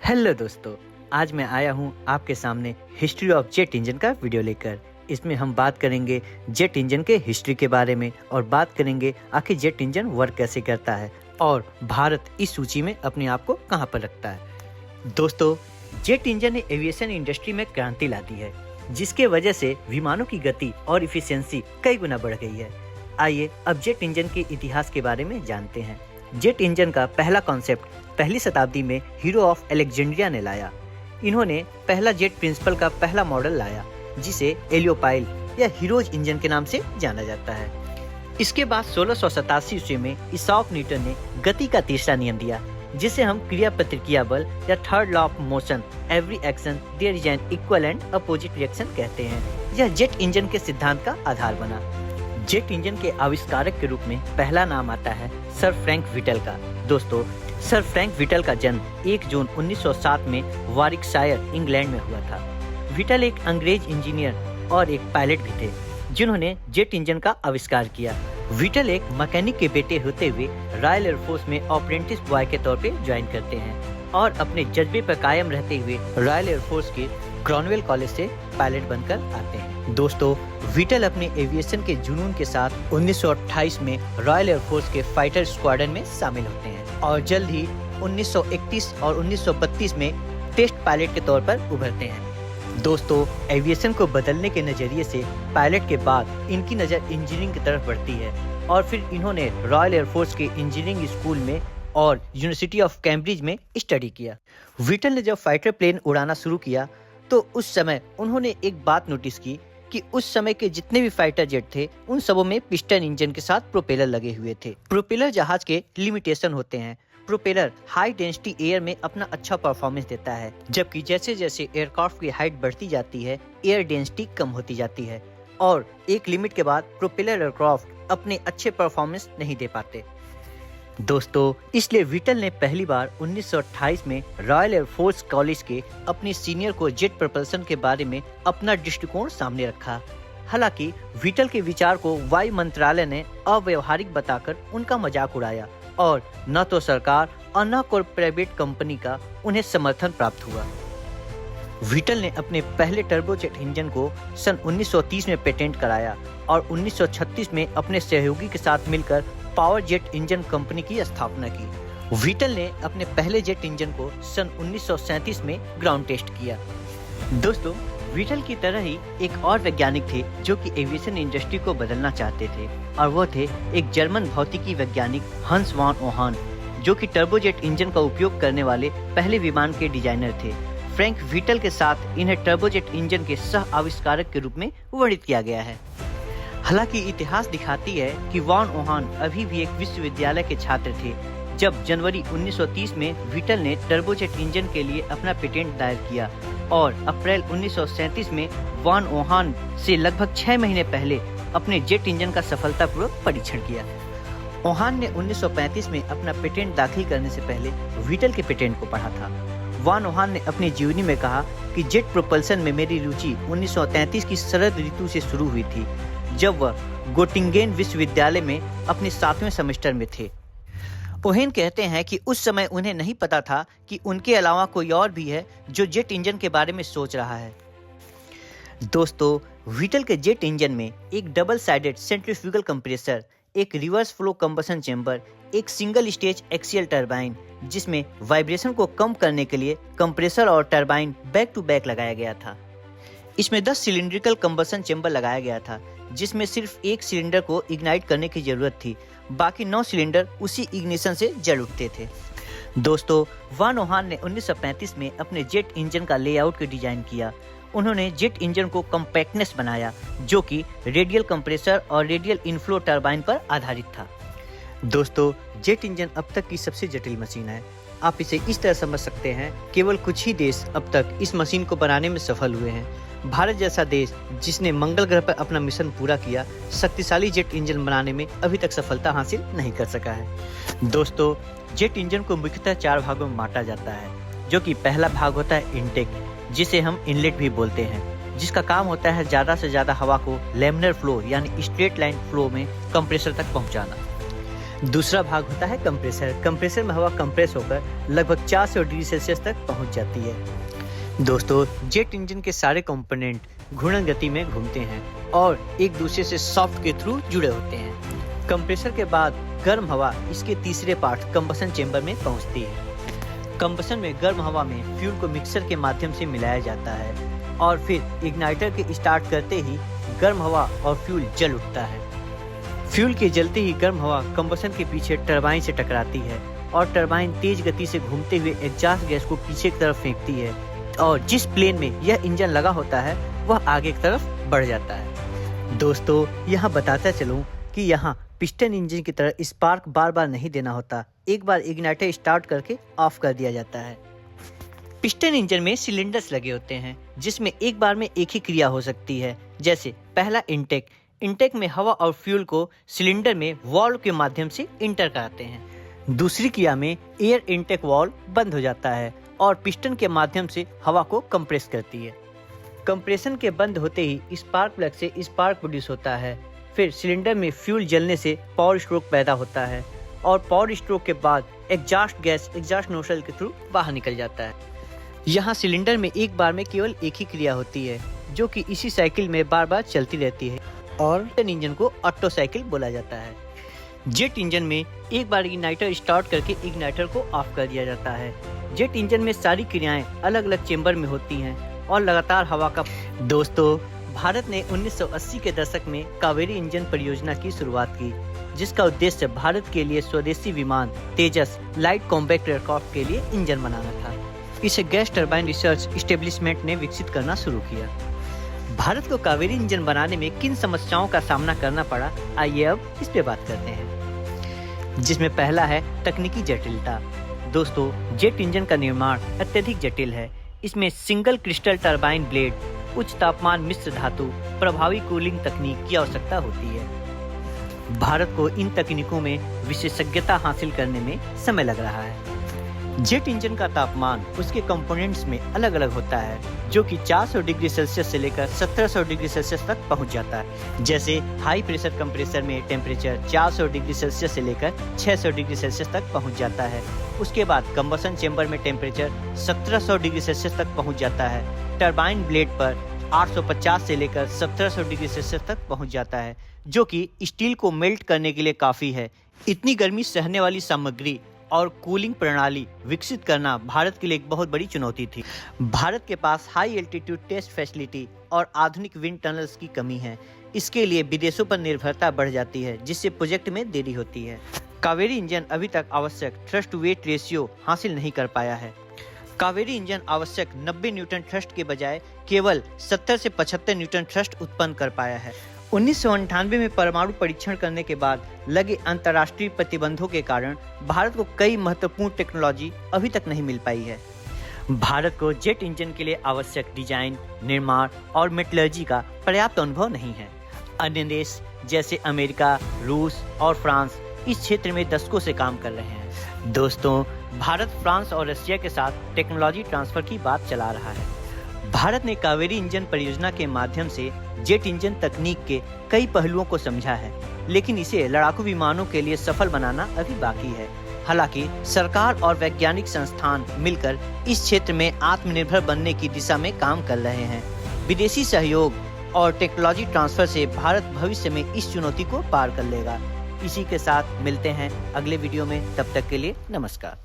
Hello दोस्तों, आज मैं आया हूँ आपके सामने हिस्ट्री ऑफ जेट इंजन का वीडियो लेकर। इसमें हम बात करेंगे जेट इंजन के हिस्ट्री के बारे में और बात करेंगे आखिर जेट इंजन वर्क कैसे करता है और भारत इस सूची में अपने आप को कहाँ पर रखता है। दोस्तों, जेट इंजन ने एविएशन इंडस्ट्री में क्रांति ला दी है, जिसके वजह से विमानों की गति और इफिशियंसी कई गुना बढ़ गई है। आइए अब जेट इंजन के इतिहास के बारे में जानते हैं। जेट इंजन का पहला कॉन्सेप्ट पहली शताब्दी में हीरो ऑफ अलेक्जेंड्रिया ने लाया। इन्होंने पहला जेट प्रिंसिपल का पहला मॉडल लाया, जिसे एलियोपाइल या हीरोज इंजन के नाम से जाना जाता है। इसके बाद 1687 ईस्वी में इसाक न्यूटन ने गति का तीसरा नियम दिया, जिसे हम क्रिया प्रतिक्रिया बल या third law of motion, every action there is an equal and opposite reaction कहते हैं। यह जेट इंजन के सिद्धांत का आधार बना। जेट इंजन के आविष्कारक के रूप में पहला नाम आता है सर फ्रैंक व्हिटल का। दोस्तों, सर फ्रैंक व्हिटल का जन्म 1 जून 1907 में वारिकशायर, इंग्लैंड में हुआ था। व्हिटल एक अंग्रेज इंजीनियर और एक पायलट भी थे, जिन्होंने जेट इंजन का आविष्कार किया। व्हिटल एक मैकेनिक के बेटे होते हुए रॉयल एयरफोर्स में अप्रेंटिस बॉय के तौर पर ज्वाइन करते हैं और अपने जज्बे पर कायम रहते हुए रॉयल एयरफोर्स के क्रॉनवेल कॉलेज से पायलट बनकर आते हैं। दोस्तों, व्हिटल अपने एविएशन के जुनून के साथ 1928 में रॉयल एयरफोर्स के फाइटर स्क्वाड्रन में शामिल होते हैं और जल्द ही 1931 और 1932 में टेस्ट पायलट के तौर पर उभरते हैं। दोस्तों, एविएशन को बदलने के नजरिए से पायलट के बाद इनकी नज़र इंजीनियरिंग की तरफ बढ़ती है और फिर इन्होंने रॉयल एयरफोर्स के इंजीनियरिंग स्कूल में और यूनिवर्सिटी ऑफ कैम्ब्रिज में स्टडी किया। व्हिटल ने जब फाइटर प्लेन उड़ाना शुरू किया तो उस समय उन्होंने एक बात नोटिस की कि उस समय के जितने भी फाइटर जेट थे, उन सबों में पिस्टन इंजन के साथ प्रोपेलर लगे हुए थे। प्रोपेलर जहाज के लिमिटेशन होते हैं। प्रोपेलर हाई डेंसिटी एयर में अपना अच्छा परफॉर्मेंस देता है, जबकि जैसे जैसे एयरक्राफ्ट की हाइट बढ़ती जाती है, एयर डेंसिटी कम होती जाती है और एक लिमिट के बाद प्रोपेलर एयरक्राफ्ट अपने अच्छे परफॉर्मेंस नहीं दे पाते। दोस्तों, इसलिए व्हिटल ने पहली बार 1928 में रॉयल एयरफोर्स कॉलेज के अपने सीनियर को जेट प्रपल्सन के बारे में अपना दृष्टिकोण सामने रखा। हालांकि व्हिटल के विचार को वायु मंत्रालय ने अव्यवहारिक बताकर उनका मजाक उड़ाया और न तो सरकार और न कोई प्राइवेट कंपनी का उन्हें समर्थन प्राप्त हुआ। व्हिटल ने अपने पहले टर्बोजेट इंजन को सन 1930 में पेटेंट कराया और 1936 में अपने सहयोगी के साथ मिलकर पावर जेट इंजन कंपनी की स्थापना की। व्हिटल ने अपने पहले जेट इंजन को सन 1937 में ग्राउंड टेस्ट किया। दोस्तों, व्हिटल की तरह ही एक और वैज्ञानिक थे जो कि एविएशन इंडस्ट्री को बदलना चाहते थे और वो थे एक जर्मन भौतिकी वैज्ञानिक हंस वॉन ओहान, जो कि टर्बोजेट इंजन का उपयोग करने वाले पहले विमान के डिजाइनर थे। फ्रैंक व्हिटल के साथ इन्हें टर्बोजेट इंजन के सह आविष्कारक के रूप में वर्णित किया गया है। हालांकि इतिहास दिखाती है कि वॉन ओहान अभी भी एक विश्वविद्यालय के छात्र थे जब जनवरी 1930 में व्हिटल ने टर्बोजेट इंजन के लिए अपना पेटेंट दायर किया और अप्रैल 1937 में वॉन ओहान से लगभग 6 महीने पहले अपने जेट इंजन का सफलतापूर्वक परीक्षण किया। ओहान ने 1935 में अपना पेटेंट दाखिल करने से पहले व्हिटल के पेटेंट को पढ़ा था। वॉन ओहान ने अपनी जीवनी में कहा कि जेट प्रोपल्सन में मेरी रुचि 1933 की शरद ऋतु से शुरू हुई थी, जब वह गोटिंगेन विश्वविद्यालय में अपने 7वें सेमेस्टर में थे। ओहेन कहते हैं कि उस समय उन्हें नहीं पता था कि उनके अलावा कोई और भी है जो जेट इंजन के बारे में सोच रहा है। दोस्तों, व्हिटल के जेट इंजन में एक डबल साइडेड सेंट्रीफ्यूगल कंप्रेसर, एक रिवर्स फ्लो कंबशन चेंबर, एक सिंगल स्टेज एक्सियल टरबाइन जिसमें वाइब्रेशन को कम करने के लिए कंप्रेसर और टरबाइन बैक टू बैक लगाया गया था। इसमें 10 सिलिंड्रिकल कंबशन चेंबर लगाया गया था, जिसमें सिर्फ एक सिलेंडर को इग्नाइट करने की जरूरत थी, बाकी 9 सिलेंडर उसी इग्निशन से जल उठते थे। दोस्तों, वॉन ओहान ने 1935 में अपने जेट इंजन का लेआउट के डिजाइन किया। उन्होंने जेट इंजन को कम्पैक्टनेस बनाया, जो कि रेडियल कंप्रेसर और रेडियल इनफ्लो टरबाइन पर आधारित था। दोस्तों, जेट इंजन अब तक की सबसे जटिल मशीन है। आप इसे इस तरह समझ सकते हैं, केवल कुछ ही देश अब तक इस मशीन को बनाने में सफल हुए हैं। भारत जैसा देश जिसने मंगल ग्रह पर अपना मिशन पूरा किया, शक्तिशाली जेट इंजन बनाने में अभी तक सफलता हासिल नहीं कर सका है। दोस्तों, जेट इंजन को मुख्यतः 4 भागों में बांटा जाता है, जो कि पहला भाग होता है इनटेक, जिसे हम इनलेट भी बोलते हैं, जिसका काम होता है ज्यादा से ज्यादा हवा को लैमिनर फ्लो यानी स्ट्रेट लाइन फ्लो में कंप्रेसर तक पहुंचाना। दूसरा भाग होता है कंप्रेसर। कंप्रेसर में हवा कंप्रेस होकर लगभग 400 डिग्री सेल्सियस तक पहुंच जाती है। दोस्तों, जेट इंजन के सारे कंपोनेंट घूर्णन गति में घूमते हैं और एक दूसरे से सॉफ्ट के थ्रू जुड़े होते हैं। कंप्रेसर के बाद गर्म हवा इसके तीसरे पार्ट कंबसन चेंबर में पहुंचती है। कंबसन में गर्म हवा में फ्यूल को मिक्सर के माध्यम से मिलाया जाता है और फिर इग्नाइटर के स्टार्ट करते ही गर्म हवा और फ्यूल जल उठता है। फ्यूल के जलते ही गर्म हवा कंबसन के पीछे टरबाइन से टकराती है और टरबाइन तेज गति से घूमते हुए एग्जॉस्ट गैस को पीछे की तरफ फेंकती है और जिस प्लेन में यह इंजन लगा होता है वह आगे की तरफ बढ़ जाता है। दोस्तों, यहाँ बताता चलूँ कि यहाँ पिस्टन इंजन की तरह स्पार्क बार बार नहीं देना होता, एक बार इग्नाइटर स्टार्ट करके ऑफ कर दिया जाता है। पिस्टन इंजन में सिलेंडर्स लगे होते हैं जिसमें एक बार में एक ही क्रिया हो सकती है। जैसे पहला इनटेक। इनटेक में हवा और फ्यूल को सिलेंडर में वाल्व के माध्यम से इंटर कराते हैं। दूसरी क्रिया में एयर इनटेक वाल्व बंद हो जाता है और पिस्टन के माध्यम से हवा को कंप्रेस करती है। कंप्रेशन के बंद होते ही स्पार्क प्लग से स्पार्क प्रोड्यूस होता है। फिर सिलेंडर में फ्यूल जलने से पावर स्ट्रोक पैदा होता है और पावर स्ट्रोक के बाद एग्जॉस्ट गैस एग्जॉस्ट नोजल के थ्रू बाहर निकल जाता है। यहाँ सिलेंडर में एक बार में केवल एक ही क्रिया होती है जो कि इसी साइकिल में बार बार चलती रहती है और इंजन को ऑटो साइकिल बोला जाता है। जेट इंजन में एक बार इग्नाइटर स्टार्ट करके इग्नाइटर को ऑफ कर दिया जाता है। जेट इंजन में सारी क्रियाएं अलग अलग चेंबर में होती हैं और लगातार हवा का। दोस्तों, भारत ने 1980 के दशक में कावेरी इंजन परियोजना की शुरुआत की, जिसका उद्देश्य भारत के लिए स्वदेशी विमान तेजस लाइट कॉम्पैक्ट एयरक्राफ्ट के लिए इंजन बनाना था। इसे गैस टरबाइन रिसर्च एस्टेब्लिशमेंट ने विकसित करना शुरू किया। भारत को कावेरी इंजन बनाने में किन समस्याओं का सामना करना पड़ा, आइए अब इस पे बात करते हैं। जिसमें पहला है तकनीकी जटिलता। दोस्तों, जेट इंजन का निर्माण अत्यधिक जटिल है। इसमें सिंगल क्रिस्टल टरबाइन ब्लेड, उच्च तापमान मिश्र धातु, प्रभावी कूलिंग तकनीक की आवश्यकता होती है। भारत को इन तकनीकों में विशेषज्ञता हासिल करने में समय लग रहा है। जेट इंजन का तापमान उसके कंपोनेंट्स में अलग अलग होता है, जो कि 400 डिग्री सेल्सियस से लेकर 1700 डिग्री सेल्सियस तक पहुंच जाता है। जैसे हाई प्रेशर कंप्रेसर में टेम्परेचर 400 डिग्री सेल्सियस से लेकर 600 डिग्री सेल्सियस तक पहुंच जाता है। उसके बाद कंबसन चेंबर में टेम्परेचर 1700 डिग्री सेल्सियस तक पहुंच जाता है। टरबाइन ब्लेड पर 850 से लेकर 1700 डिग्री सेल्सियस तक पहुंच जाता है, जो कि स्टील को मेल्ट करने के लिए काफी है। इतनी गर्मी सहने वाली सामग्री और कूलिंग प्रणाली विकसित करना भारत के लिए एक बहुत बड़ी चुनौती थी। भारत के पास हाई एल्टीट्यूड टेस्ट फैसिलिटी और आधुनिक विंड टनल्स की कमी है। इसके लिए विदेशों पर निर्भरता बढ़ जाती है, जिससे प्रोजेक्ट में देरी होती है। कावेरी इंजन अभी तक आवश्यक थ्रस्ट टू वेट रेशियो हासिल नहीं कर पाया है। कावेरी इंजन आवश्यक 90 न्यूटन थ्रस्ट के बजाय केवल 70 से 75 न्यूटन थ्रस्ट उत्पन्न कर पाया है। 1998 में परमाणु परीक्षण करने के बाद लगे अंतर्राष्ट्रीय प्रतिबंधों के कारण भारत को कई महत्वपूर्ण टेक्नोलॉजी अभी तक नहीं मिल पाई है। भारत को जेट इंजन के लिए आवश्यक डिजाइन, निर्माण और मेटलर्जी का पर्याप्त अनुभव नहीं है। अन्य देश जैसे अमेरिका, रूस और फ्रांस इस क्षेत्र में दशकों से काम कर रहे हैं। दोस्तों, भारत फ्रांस और रशिया के साथ टेक्नोलॉजी ट्रांसफर की बात चला रहा है। भारत ने कावेरी इंजन परियोजना के माध्यम से जेट इंजन तकनीक के कई पहलुओं को समझा है, लेकिन इसे लड़ाकू विमानों के लिए सफल बनाना अभी बाकी है। हालांकि सरकार और वैज्ञानिक संस्थान मिलकर इस क्षेत्र में आत्मनिर्भर बनने की दिशा में काम कर रहे हैं। विदेशी सहयोग और टेक्नोलॉजी ट्रांसफर से भारत भविष्य में इस चुनौती को पार कर लेगा। इसी के साथ मिलते हैं अगले वीडियो में। तब तक के लिए नमस्कार।